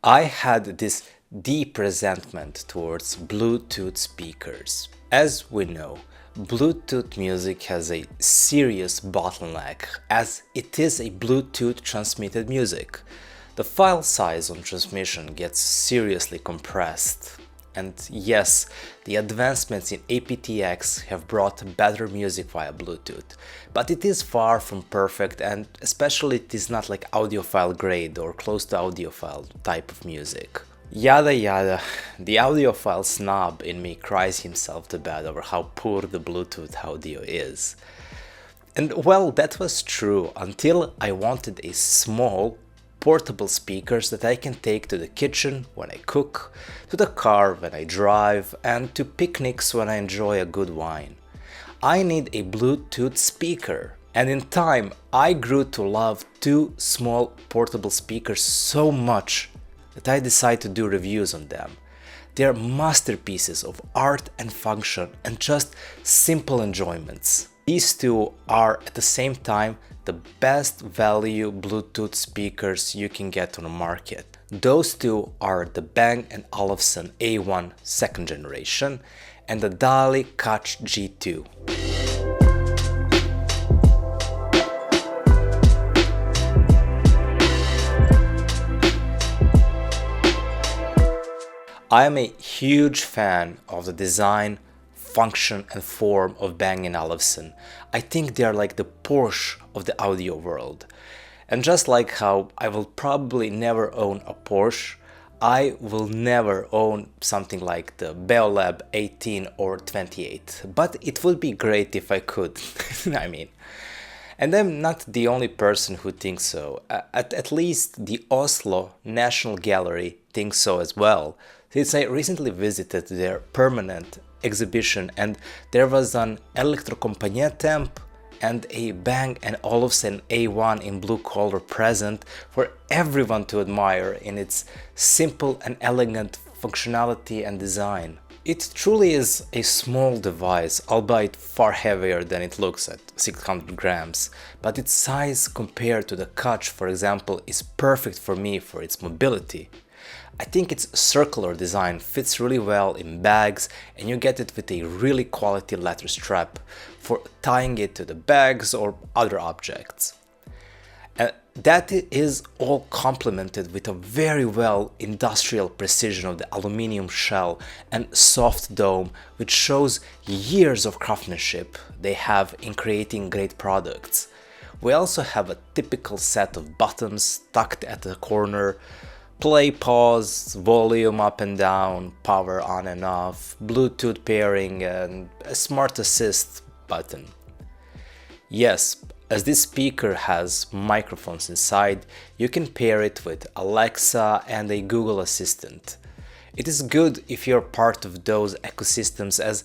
I had this deep resentment towards Bluetooth speakers. As we know, Bluetooth music has a serious bottleneck as it is a Bluetooth transmitted music. The file size on transmission gets seriously compressed. And yes, the advancements in aptX have brought better music via Bluetooth, but it is far from perfect, and especially it is not like audiophile grade or close to audiophile type of music. Yada yada, the audiophile snob in me cries himself to bed over how poor the Bluetooth audio is. And well, that was true until I wanted a small, portable speakers that I can take to the kitchen when I cook, to the car when I drive, and to picnics when I enjoy a good wine. I need a Bluetooth speaker. And in time, I grew to love two small portable speakers so much that I decided to do reviews on them. They are masterpieces of art and function and just simple enjoyments. These two are at the same time the best value Bluetooth speakers you can get on the market. Those two are the Bang & Olufsen A1 second generation and the Dali Katch G2. I am a huge fan of the design, function and form of Bang & Olufsen. I think they are like the Porsche of the audio world. And just like how I will probably never own a Porsche, I will never own something like the Beolab 18 or 28. But it would be great if I could, I mean. And I'm not the only person who thinks so. At least the Oslo National Gallery thinks so as well, since I recently visited their permanent exhibition and there was an Elektrokompaniet temp and a Bang & Olufsen A1 in blue color present for everyone to admire in its simple and elegant functionality and design. It truly is a small device, albeit far heavier than it looks at 600 grams, but its size compared to the Katch, for example, is perfect for me for its mobility. I think its circular design fits really well in bags and you get it with a really quality leather strap for tying it to the bags or other objects. That is all complemented with a very well industrial precision of the aluminium shell and soft dome, which shows years of craftsmanship they have in creating great products. We also have a typical set of buttons tucked at the corner, play, pause, volume up and down, power on and off, Bluetooth pairing and a smart assist button. Yes, as this speaker has microphones inside, you can pair it with Alexa and a Google Assistant. It is good if you're part of those ecosystems, as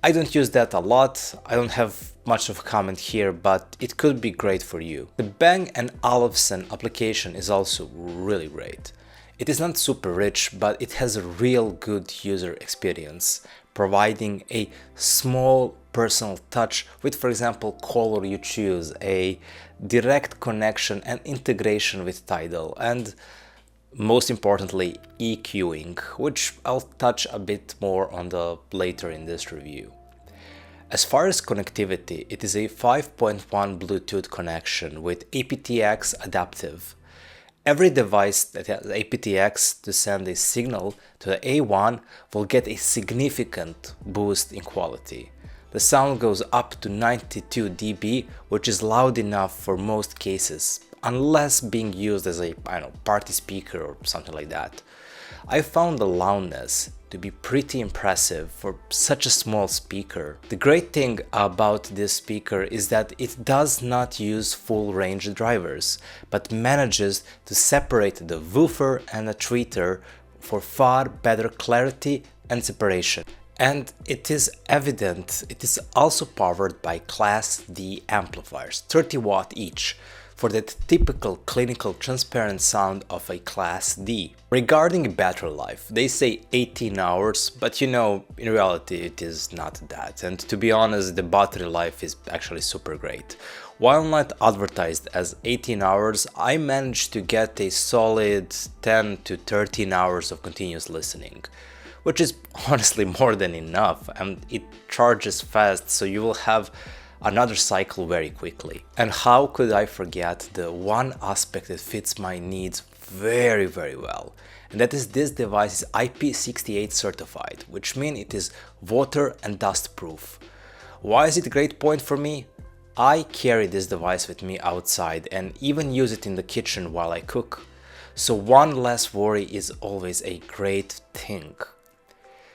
I don't use that a lot, I don't have much of a comment here, but it could be great for you. The Bang & Olufsen application is also really great. It is not super rich, but it has a real good user experience, providing a small personal touch with, for example, color you choose, a direct connection and integration with Tidal, and most importantly, EQing, which I'll touch a bit more on later in this review. As far as connectivity, it is a 5.1 Bluetooth connection with aptX adaptive. Every device that has aptX to send a signal to the A1 will get a significant boost in quality. The sound goes up to 92 dB, which is loud enough for most cases, unless being used as a party speaker or something like that. I found the loudness to be pretty impressive for such a small speaker. The great thing about this speaker is that it does not use full range drivers, but manages to separate the woofer and the tweeter for far better clarity and separation. And it is evident it is also powered by Class D amplifiers, 30 watt each. for that typical clinical transparent sound of a Class D. Regarding battery life, they say 18 hours, but in reality it is not that, and to be honest, the battery life is actually super great. While not advertised as 18 hours, I managed to get a solid 10 to 13 hours of continuous listening, which is honestly more than enough, and it charges fast, so you will have another cycle very quickly. And how could I forget the one aspect that fits my needs very well, and that is this device is IP68 certified, which means it is water and dust proof. Why is it a great point for me? I carry this device with me outside and even use it in the kitchen while I cook, so one less worry is always a great thing.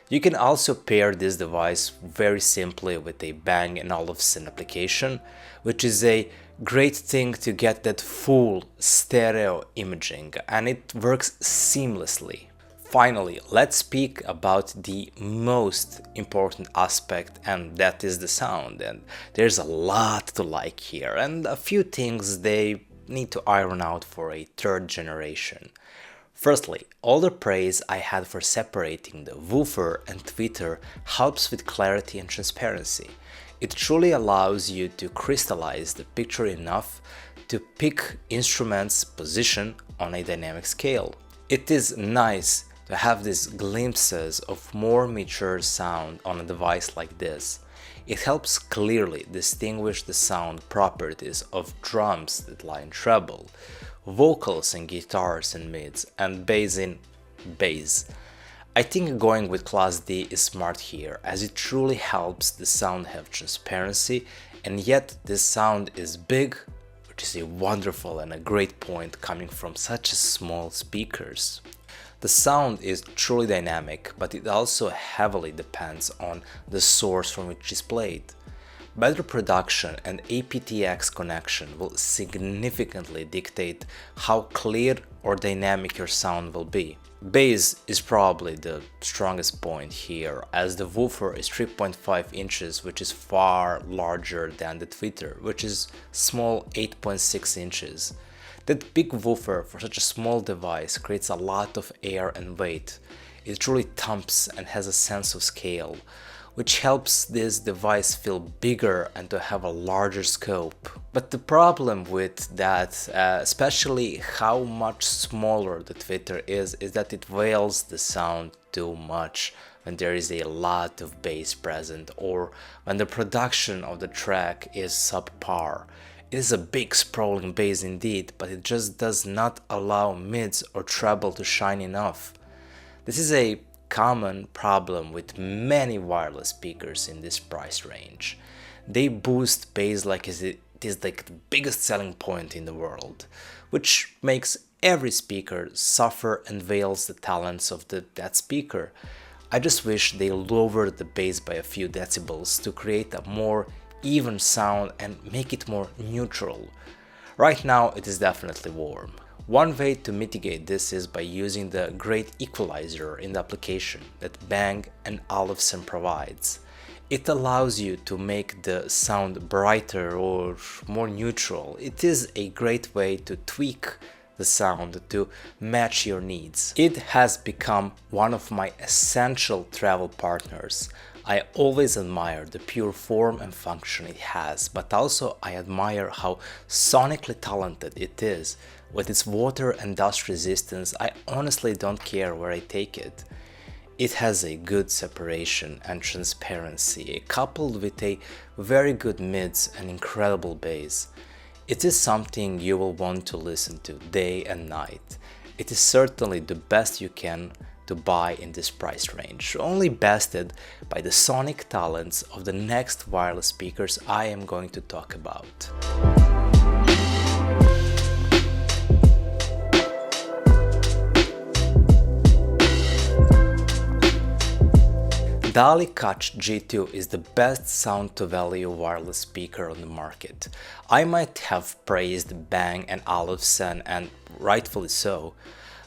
You can also pair this device very simply with a Bang & Olufsen application, which is a great thing to get that full stereo imaging, and it works seamlessly. Finally, let's speak about the most important aspect, and that is the sound. And there's a lot to like here, and a few things they need to iron out for a third generation. Firstly, all the praise I had for separating the woofer and tweeter helps with clarity and transparency. It truly allows you to crystallize the picture enough to pick instrument's position on a dynamic scale. It is nice to have these glimpses of more mature sound on a device like this. It helps clearly distinguish the sound properties of drums that lie in treble, vocals in guitars and mids, and bass in bass. I think going with Class D is smart here, as it truly helps the sound have transparency, and yet this sound is big, which is a wonderful and a great point coming from such small speakers. The sound is truly dynamic, but it also heavily depends on the source from which it's played. Better production and aptX connection will significantly dictate how clear or dynamic your sound will be. Bass is probably the strongest point here, as the woofer is 3.5 inches, which is far larger than the tweeter, which is small 8.6 inches. That big woofer for such a small device creates a lot of air and weight. It truly thumps and has a sense of scale, which helps this device feel bigger and to have a larger scope. But the problem with that, especially how much smaller the tweeter is that it veils the sound too much when there is a lot of bass present or when the production of the track is subpar. It is a big sprawling bass indeed, but it just does not allow mids or treble to shine enough. This is a common problem with many wireless speakers in this price range. They boost bass like it is like the biggest selling point in the world, which makes every speaker suffer and veils the talents of that speaker. I just wish they lowered the bass by a few decibels to create a more even sound and make it more neutral. Right now it is definitely warm. One way to mitigate this is by using the great equalizer in the application that Bang & Olufsen provides. It allows you to make the sound brighter or more neutral. It is a great way to tweak the sound to match your needs. It has become one of my essential travel partners. I always admire the pure form and function it has, but also I admire how sonically talented it is. With its water and dust resistance, I honestly don't care where I take it. It has a good separation and transparency, coupled with a very good mids and incredible bass. It is something you will want to listen to day and night. It is certainly the best you can to buy in this price range, only bested by the sonic talents of the next wireless speakers I am going to talk about. Dali Katch G2 is the best sound-to-value wireless speaker on the market. I might have praised Bang & Olufsen, and rightfully so,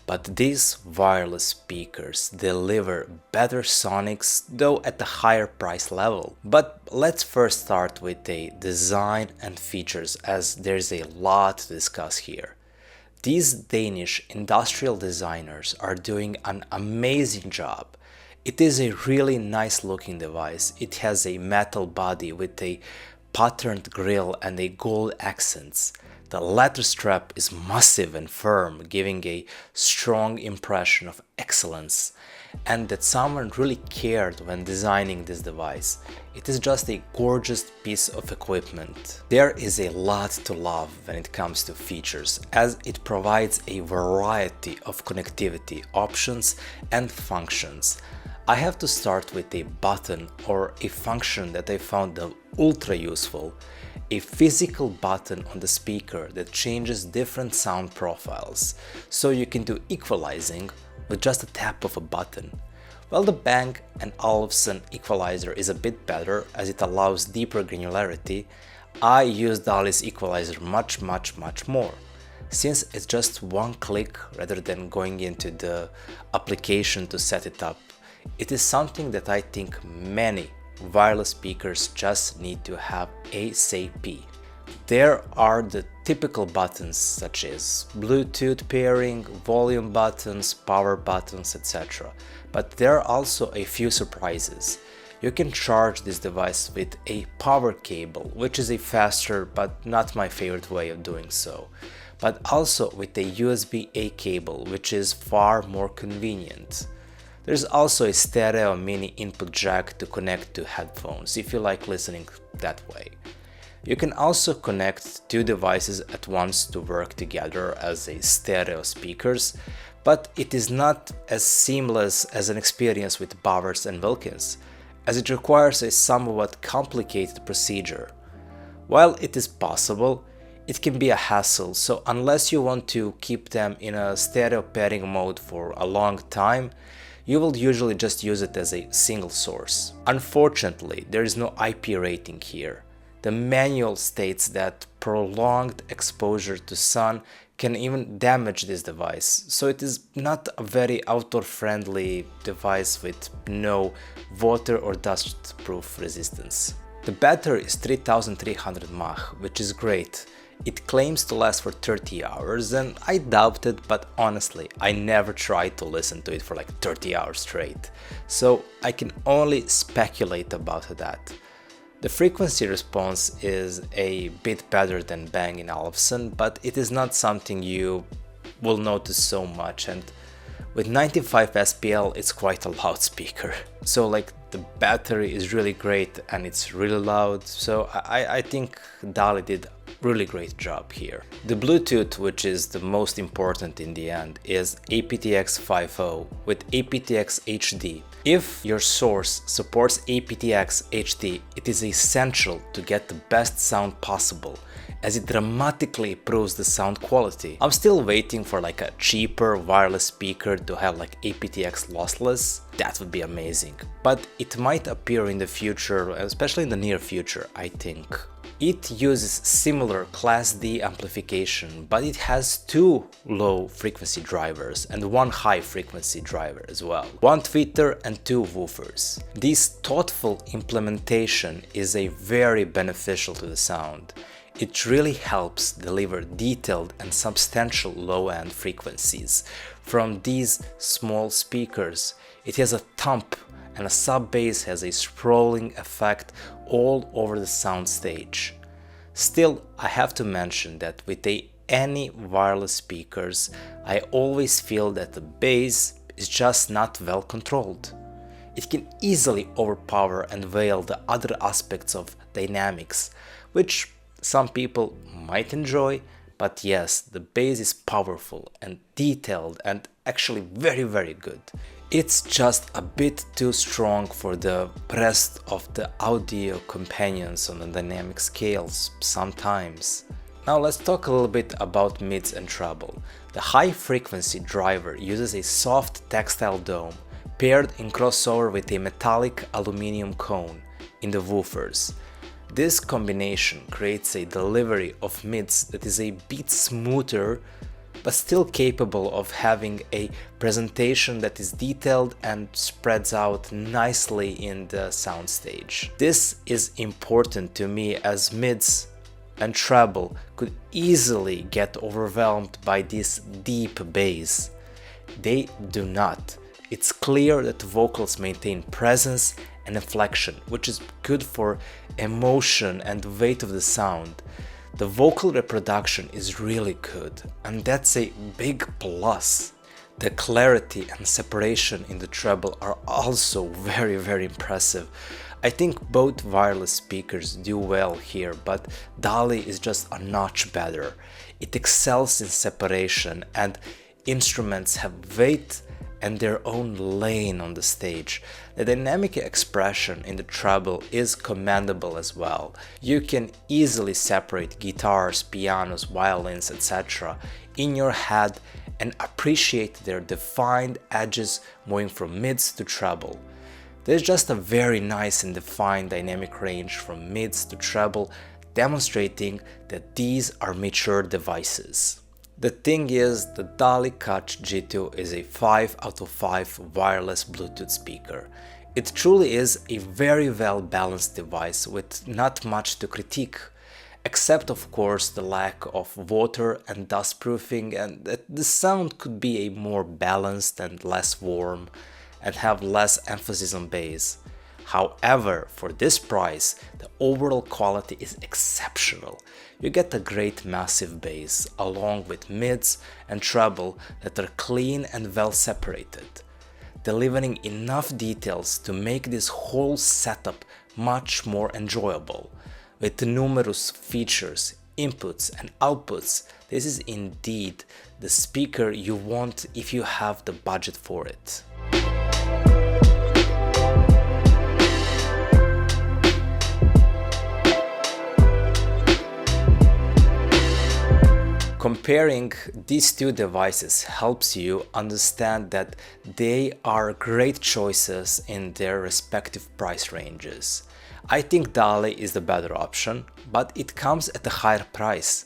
But these wireless speakers deliver better sonics, though at a higher price level. But let's first start with the design and features, as there's a lot to discuss here. These Danish industrial designers are doing an amazing job. It is a really nice looking device. It has a metal body with a patterned grille and a gold accents. The leather strap is massive and firm, giving a strong impression of excellence, and that someone really cared when designing this device. It is just a gorgeous piece of equipment. There is a lot to love when it comes to features, as it provides a variety of connectivity options and functions. I have to start with a button or a function that I found ultra useful. A physical button on the speaker that changes different sound profiles, so you can do equalizing with just a tap of a button. Well, the Bang & Olufsen equalizer is a bit better as it allows deeper granularity. I use Dali's equalizer much more, since it's just one click rather than going into the application to set it up. It is something that I think many wireless speakers just need to have ASAP. There are the typical buttons such as Bluetooth pairing, volume buttons, power buttons, etc. But there are also a few surprises. You can charge this device with a power cable, which is a faster but not my favorite way of doing so, but also with a USB-A cable, which is far more convenient. There's also a stereo mini input jack to connect to headphones if you like listening that way. You can also connect two devices at once to work together as a stereo speakers, but it is not as seamless as an experience with Bowers and Wilkins, as it requires a somewhat complicated procedure. While it is possible, it can be a hassle, so unless you want to keep them in a stereo pairing mode for a long time, you will usually just use it as a single source. Unfortunately, there is no IP rating here. The manual states that prolonged exposure to sun can even damage this device, so it is not a very outdoor-friendly device with no water or dust-proof resistance. The battery is 3300 mAh, which is great. It claims to last for 30 hours, and I doubt it, but honestly, I never tried to listen to it for like 30 hours straight, so I can only speculate about that. The frequency response is a bit better than Bang & Olufsen, but it is not something you will notice so much, and with 95 SPL it's quite a loud speaker. So like the battery is really great and it's really loud, so I think Dali did really great job here. The Bluetooth, which is the most important in the end, is aptX 5.0 with aptX HD. If your source supports aptX HD, it is essential to get the best sound possible, as it dramatically improves the sound quality. I'm still waiting for like a cheaper wireless speaker to have like aptX lossless. That would be amazing, but it might appear in the future, especially in the near future, I think. It uses similar Class D amplification, but it has two low frequency drivers and one high frequency driver as well, one tweeter and two woofers. This thoughtful implementation is very beneficial to the sound. It really helps deliver detailed and substantial low-end frequencies. From these small speakers, it has a thump, and a sub-bass has a sprawling effect all over the soundstage. Still, I have to mention that with any wireless speakers, I always feel that the bass is just not well controlled. It can easily overpower and veil the other aspects of dynamics, which some people might enjoy, but yes, the bass is powerful and detailed and actually very good. It's just a bit too strong for the rest of the audio companions on the dynamic scales sometimes. Now let's talk a little bit about mids and treble. The high frequency driver uses a soft textile dome paired in crossover with a metallic aluminum cone in the woofers. This combination creates a delivery of mids that is a bit smoother but still capable of having a presentation that is detailed and spreads out nicely in the soundstage. This is important to me as mids and treble could easily get overwhelmed by this deep bass. They do not. It's clear that vocals maintain presence and inflection, which is good for emotion and weight of the sound. The vocal reproduction is really good, and that's a big plus. The clarity and separation in the treble are also very impressive. I think both wireless speakers do well here, but Dali is just a notch better. It excels in separation, and instruments have weight and their own lane on the stage. The dynamic expression in the treble is commendable as well. You can easily separate guitars, pianos, violins, etc. in your head and appreciate their defined edges moving from mids to treble. There's just a very nice and defined dynamic range from mids to treble, demonstrating that these are mature devices. The thing is, the Dali Katch G2 is a 5 out of 5 wireless Bluetooth speaker. It truly is a very well balanced device with not much to critique, except of course the lack of water and dust proofing, and that the sound could be a more balanced and less warm and have less emphasis on bass. However, for this price, the overall quality is exceptional. You get a great massive bass along with mids and treble that are clean and well separated, delivering enough details to make this whole setup much more enjoyable. With numerous features, inputs and outputs, this is indeed the speaker you want if you have the budget for it. Comparing these two devices helps you understand that they are great choices in their respective price ranges. I think Dali is the better option, but it comes at a higher price.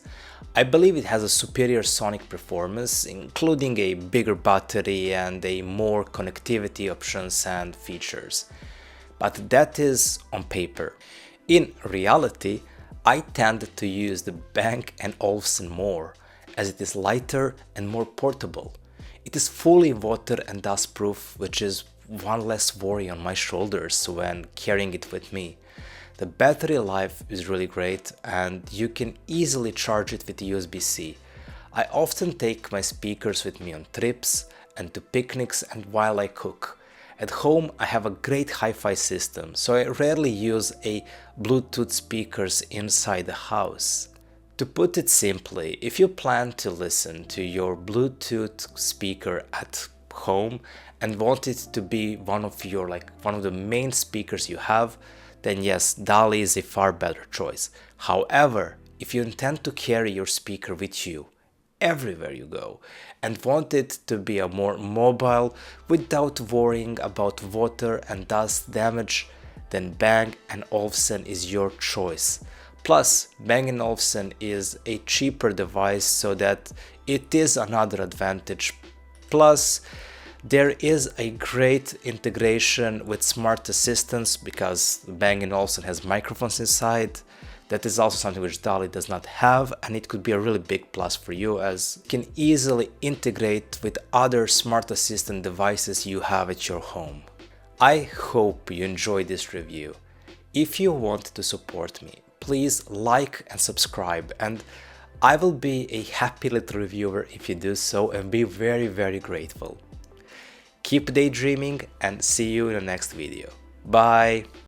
I believe it has a superior sonic performance, including a bigger battery and a more connectivity options and features. But that is on paper. In reality, I tend to use the Bang & Olufsen more, as it is lighter and more portable. It is fully water and dust proof, which is one less worry on my shoulders when carrying it with me. The battery life is really great and you can easily charge it with USB-C. I often take my speakers with me on trips and to picnics and while I cook. At home I have a great hi-fi system, so I rarely use a Bluetooth speakers inside the house. To put it simply, if you plan to listen to your Bluetooth speaker at home and want it to be one of the main speakers you have, then yes, Dali is a far better choice. However, if you intend to carry your speaker with you everywhere you go and want it to be a more mobile without worrying about water and dust damage, then Bang & Olufsen is your choice. Plus, Bang & Olufsen is a cheaper device, so that it is another advantage. Plus, there is a great integration with smart assistants because Bang & Olufsen has microphones inside. That is also something which Dali does not have, and it could be a really big plus for you as you can easily integrate with other smart assistant devices you have at your home. I hope you enjoyed this review. If you want to support me, please like and subscribe, and I will be a happy little reviewer if you do so and be very grateful. Keep daydreaming and see you in the next video. Bye!